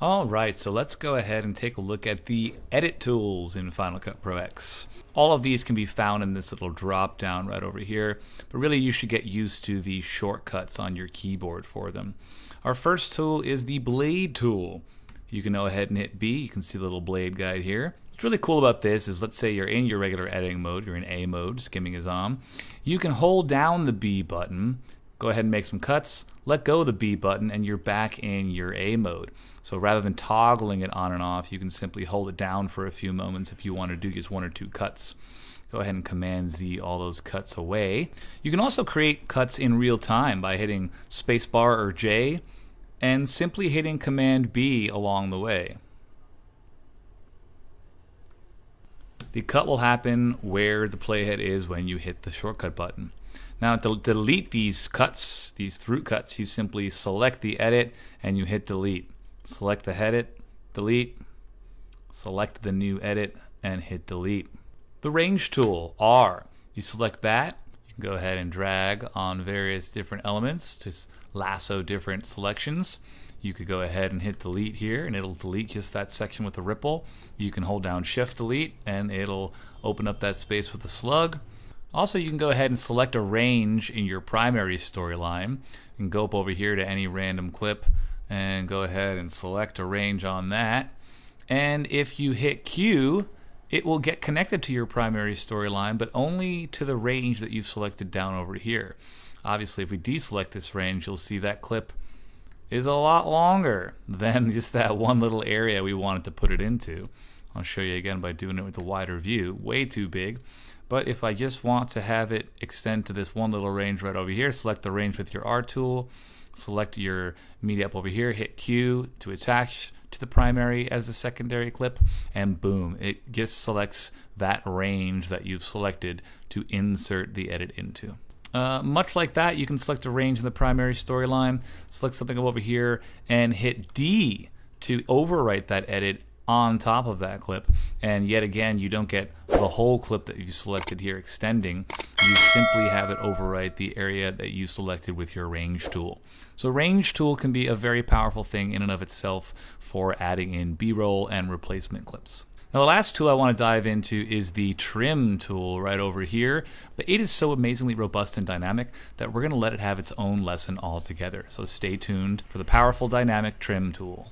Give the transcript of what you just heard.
Alright, so let's go ahead and take a look at the edit tools in Final Cut Pro X. All of these can be found in this little drop down right over here, but really you should get used to the shortcuts on your keyboard for them. Our first tool is the blade tool. You can go ahead and hit B. You can see the little blade guide here. What's really cool about this is, let's say you're in your regular editing mode, you're in A mode, skimming is on. You can hold down the B button, go ahead and make some cuts, let go of the B button, and you're back in your A mode. So rather than toggling it on and off, you can simply hold it down for a few moments if you want to do just one or two cuts. Go ahead and Command Z all those cuts away. You can also create cuts in real time by hitting spacebar or J and simply hitting Command B along the way. The cut will happen where the playhead is when you hit the shortcut button. Now to delete these cuts, these through cuts, you simply select the edit and you hit delete. Select the edit, delete, select the new edit and hit delete. The range tool, R, you select that, you can go ahead and drag on various different elements to lasso different selections. You could go ahead and hit delete here and it'll delete just that section with the ripple. You can hold down Shift Delete and it'll open up that space with the slug. Also, you can go ahead and select a range in your primary storyline. You can go up over here to any random clip and go ahead and select a range on that. And if you hit Q, it will get connected to your primary storyline, but only to the range that you've selected down over here. Obviously, if we deselect this range, you'll see that clip is a lot longer than just that one little area we wanted to put it into. I'll show you again by doing it with a wider view. Way too big. But if I just want to have it extend to this one little range right over here, select the range with your R tool, select your media up over here, hit Q to attach to the primary as the secondary clip, and boom, it just selects that range that you've selected to insert the edit into. Much like that, you can select a range in the primary storyline, select something over here, and hit D to overwrite that edit on top of that clip. And yet again, you don't get the whole clip that you selected here extending. You simply have it overwrite the area that you selected with your range tool. So range tool can be a very powerful thing in and of itself for adding in B-roll and replacement clips. Now the last tool I want to dive into is the trim tool right over here, but it is so amazingly robust and dynamic that we're going to let it have its own lesson altogether. So stay tuned for the powerful dynamic trim tool.